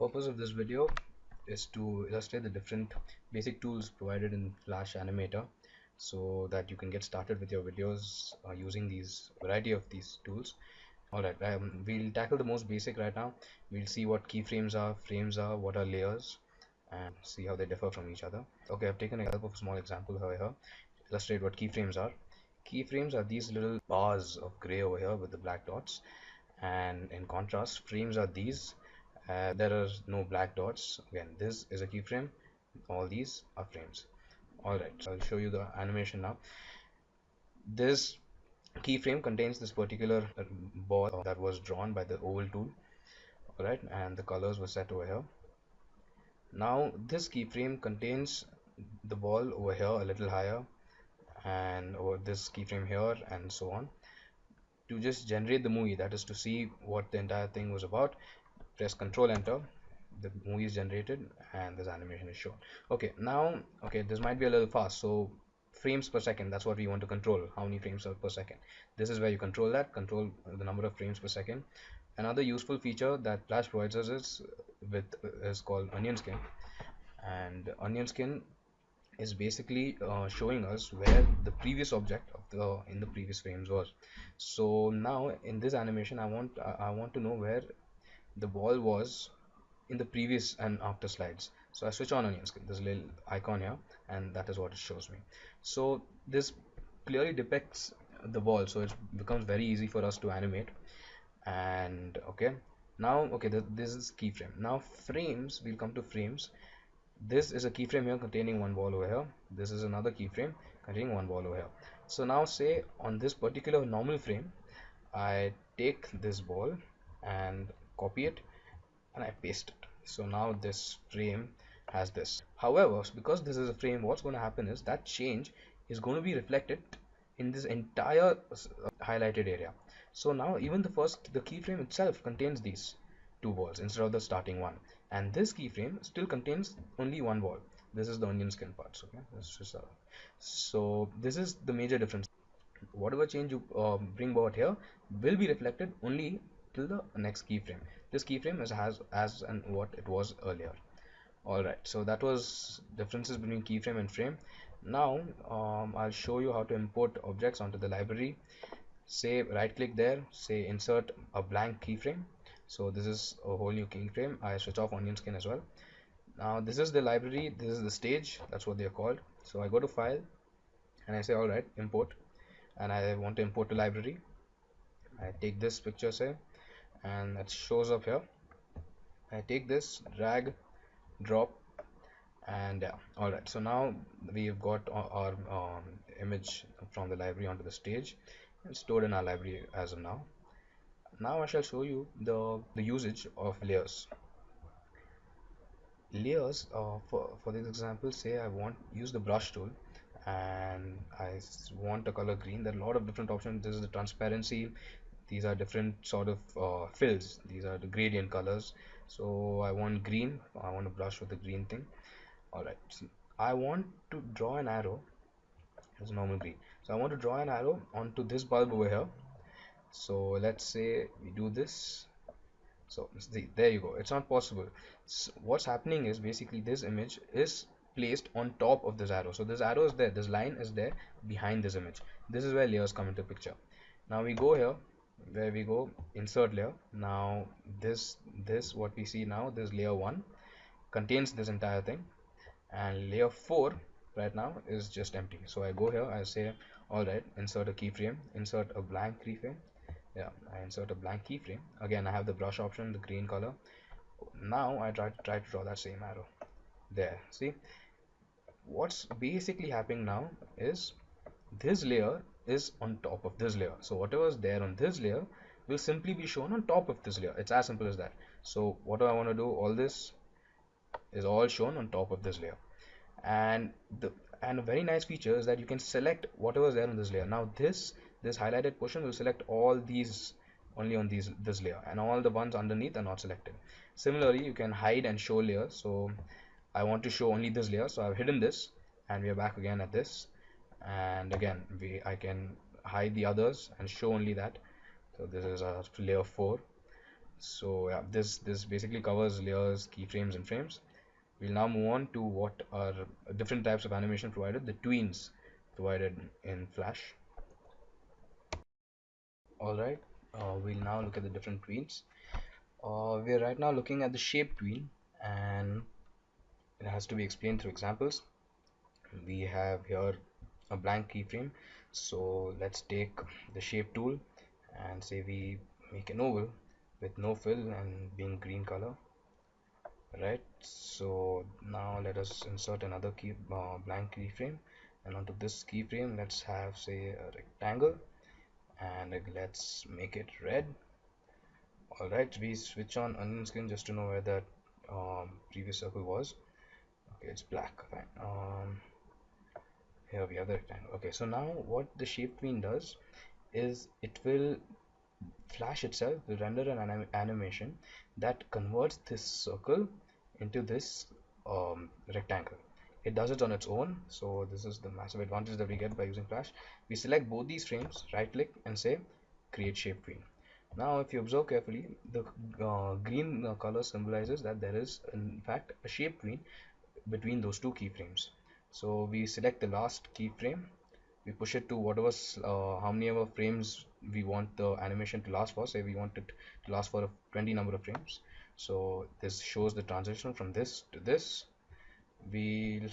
Purpose of this video is to illustrate the different basic tools provided in Flash Animator so that you can get started with your videos using these variety of these tools. Alright, we'll tackle the most basic right now. We'll see what keyframes are, frames are, what are layers, and see how they differ from each other. Okay, I've taken a help of a small example over here to illustrate what keyframes are. Keyframes are these little bars of gray over here with the black dots, and in contrast, frames are these. There are no black dots. Again, this is a keyframe. All these are frames. Alright, so I'll show you the animation now. This keyframe contains this particular ball that was drawn by the oval tool. Alright, and the colors were set over here. Now this keyframe contains the ball over here a little higher, and over this keyframe here, and so on. To just generate the movie, that is to see what the entire thing was about, press Control Enter. The movie is generated and this animation is shown. Okay, now this might be a little fast, so frames per second, that's what we want to control. How many frames per second? This is where you control the number of frames per second. Another useful feature that Flash provides us is called onion skin, and onion skin is basically showing us where the previous object in the previous frames was. So now in this animation I want to know where the ball was in the previous and after slides. So I switch on onion skin, this little icon here, and that is what it shows me. So this clearly depicts the ball, so it becomes very easy for us to animate. And this is keyframe. Now frames, we'll come to frames. This is a keyframe here containing one ball over here. This is another keyframe containing one ball over here. So now say on this particular normal frame, I take this ball and copy it and I paste it. So now this frame has this. However, because this is a frame, what's going to happen is that change is going to be reflected in this entire highlighted area. So now even the keyframe itself contains these two balls instead of the starting one, and this keyframe still contains only one ball. This is the onion skin parts. Okay, so this is the major difference. Whatever change you bring about here will be reflected only till the next keyframe. This keyframe is as and what it was earlier. Alright, so that was differences between keyframe and frame. Now I'll show you how to import objects onto the library. Say right click there, say insert a blank keyframe. So this is a whole new keyframe. I switch off onion skin as well. Now this is the library, this is the stage, that's what they are called. So I go to file and I say alright, import, and I want to import the library. I take this picture, say, and that shows up here. I take this, drag, drop, and yeah. Alright, so now we've got our image from the library onto the stage and stored in our library as of now. Now I shall show you the usage of layers. Layers, for this example, say I want use the brush tool and I want a color green. There are a lot of different options. This is the transparency. These are different sort of fills. These are the gradient colors. So I want green. I want to brush with the green thing. Alright, so I want to draw an arrow. It's normal green. So I want to draw an arrow onto this bulb over here. So let's say we do this. So see, there you go. It's not possible. So what's happening is basically this image is placed on top of this arrow. So this arrow is there. This line is there behind this image. This is where layers come into picture. Now we go here, where we go insert layer. Now this what we see now, this layer 1 contains this entire thing, and layer 4 right now is just empty. So I go here, I say alright, insert a keyframe, insert a blank keyframe. Yeah, I insert a blank keyframe. Again, I have the brush option, the green color. Now I try to draw that same arrow there. See, what's basically happening now is this layer is on top of this layer. So whatever is there on this layer will simply be shown on top of this layer. It's as simple as that. So what do I want to do? All this is all shown on top of this layer, and a very nice feature is that you can select whatever is there on this layer. Now this highlighted portion will select all these only on this layer, and all the ones underneath are not selected. Similarly, you can hide and show layers. So I want to show only this layer, so I've hidden this, and we are back again at this, and again I can hide the others and show only that. So this is a layer 4. So yeah, this basically covers layers, keyframes, and frames. We'll now move on to what are different types of animation provided, the tweens provided in Flash. Alright, we'll now look at the different tweens. We're right now looking at the shape tween, and it has to be explained through examples. We have here a blank keyframe, so let's take the shape tool and say we make an oval with no fill and being green color. Right, so now let us insert another blank keyframe, and onto this keyframe let's have, say, a rectangle, and let's make it red. Alright, we switch on onion skin just to know where that previous circle was. Okay, it's black. Fine. Here we have the rectangle. Okay, so now what the shape tween does is it will Flash itself will render an animation that converts this circle into this rectangle. It does it on its own, so this is the massive advantage that we get by using Flash. We select both these frames, right click, and say create shape tween. Now if you observe carefully, the green color symbolizes that there is in fact a shape tween between those two keyframes. So we select the last keyframe, we push it to whatever how many ever frames we want the animation to last for. Say we want it to last for a 20 number of frames, so this shows the transition from this to this. We'll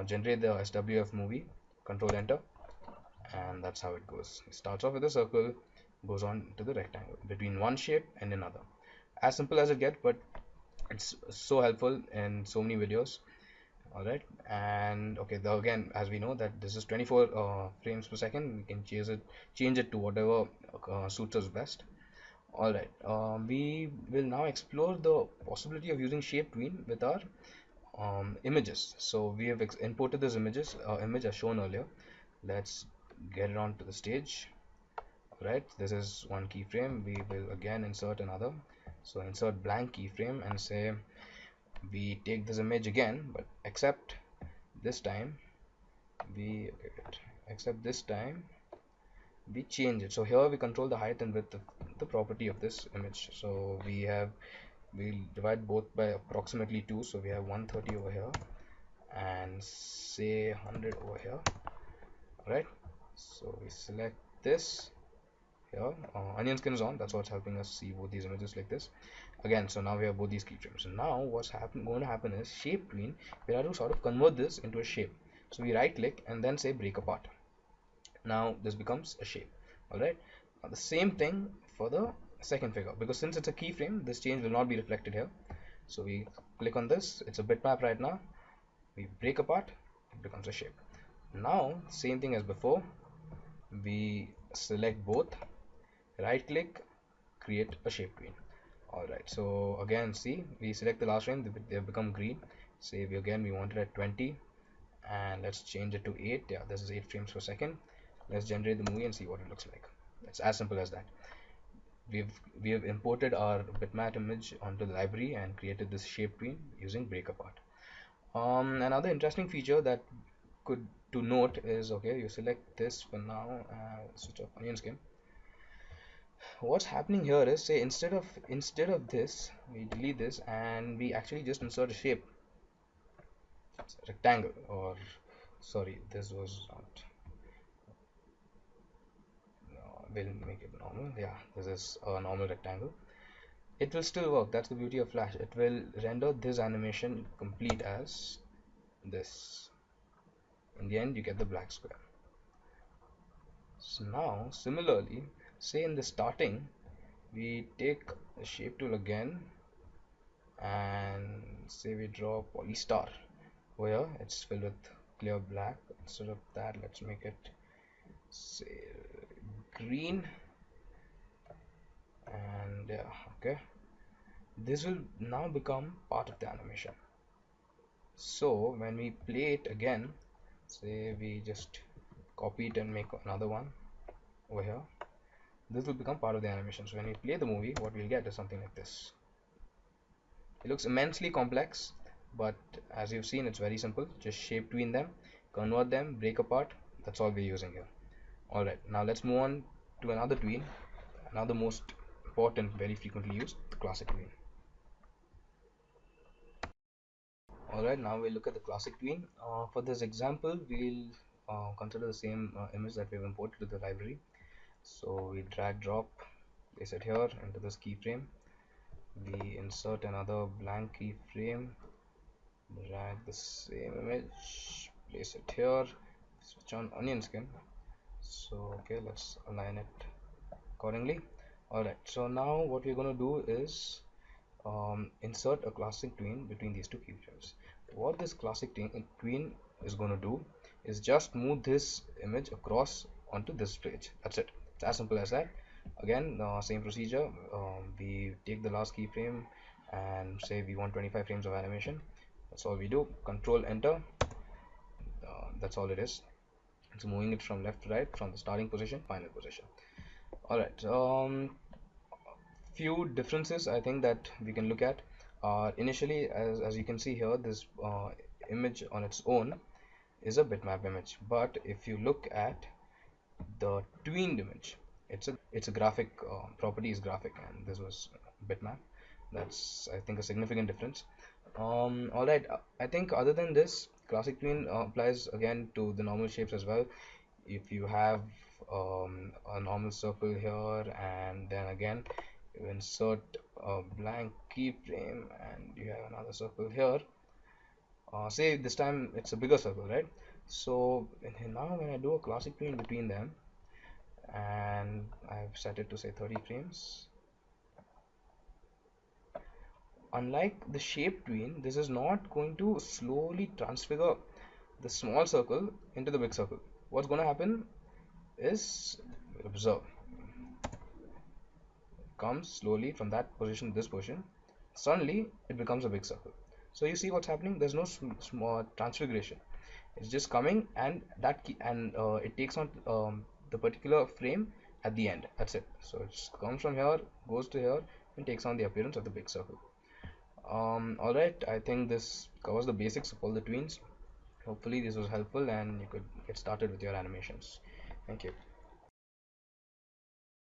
generate the SWF movie, control enter, and that's how it goes. It starts off with a circle, goes on to the rectangle between one shape and another. As simple as it gets, but it's so helpful in so many videos. Alright, and okay, again, as we know that this is 24 frames per second, we can change it to whatever suits us best. Alright, we will now explore the possibility of using shape tween with our images. So we have imported this image as shown earlier. Let's get it onto the stage. Right, this is one keyframe. We will again insert another. So insert blank keyframe and say we take this image again, but except this time we change it. So here we control the height and width of the property of this image. So we'll divide both by approximately 2, so we have 130 over here and say 100 over here. Right, so we select this here, onion skin is on, that's what's helping us see both these images like this again. So now we have both these keyframes. So now what's going to happen is shape tween, we have to sort of convert this into a shape. So we right click and then say break apart. Now this becomes a shape. Alright, now the same thing for the second figure, because since it's a keyframe, this change will not be reflected here. So we click on this, it's a bitmap right now, we break apart, it becomes a shape. Now same thing as before, we select both, right click, create a shape tween. Alright, so again see, we select the last frame, they become green. Say we want it at 20, and let's change it to 8. Yeah, this is 8 frames per second. Let's generate the movie and see what it looks like. It's as simple as that. We have imported our bitmap image onto the library and created this shape tween using break apart. Another interesting feature that could to note is, okay, you select this for now, switch off onion skin. What's happening here is, say instead of this, we delete this and we actually just insert a shape, rectangle, or sorry, this was not, no, we'll make it normal. Yeah, this is a normal rectangle. It will still work. That's the beauty of Flash. It will render this animation complete as this. In the end you get the black square. So now similarly, say in the starting, we take the shape tool again and say we draw polystar. Over here it's filled with clear black. Instead of that, let's make it, say, green, and yeah, okay, this will now become part of the animation. So when we play it again, say we just copy it and make another one over here, this will become part of the animation. So when we play the movie, what we'll get is something like this. It looks immensely complex, but as you've seen, it's very simple. Just shape tween them, convert them, break apart. That's all we're using here. Alright, now let's move on to another tween, another most important, very frequently used, the classic tween. Alright, now we'll look at the classic tween. For this example, we'll consider the same image that we've imported to the library. So we drag drop, place it here into this keyframe. We insert another blank keyframe, drag the same image, place it here, switch on onion skin. So okay, let's align it accordingly. Alright, so now what we're going to do is insert a classic tween between these two keyframes. What this classic tween is going to do is just move this image across onto this page. That's it. It's as simple as that. Again, same procedure. We take the last keyframe and say we want 25 frames of animation. That's all we do. Control enter. That's all it is. It's moving it from left to right, from the starting position, final position. Alright, few differences I think that we can look at are initially, as you can see here, this image on its own is a bitmap image, but if you look at the tweened image, it's a graphic, property is graphic, and this was bitmap. That's, I think, a significant difference. Alright, I think other than this, classic tween applies again to the normal shapes as well. If you have a normal circle here, and then again you insert a blank keyframe and you have another circle here, say this time it's a bigger circle, right? So now when I do a classic tween between them, and I've set it to say 30 frames, unlike the shape tween, this is not going to slowly transfigure the small circle into the big circle. What's going to happen is, observe, comes slowly from that position to this position, suddenly it becomes a big circle. So you see what's happening, there's no small transfiguration, it's just coming, and that key, and it takes on the particular frame at the end. That's it. So it comes from here, goes to here, and takes on the appearance of the big circle. Alright, I think this covers the basics of all the tweens. Hopefully this was helpful and you could get started with your animations. Thank you.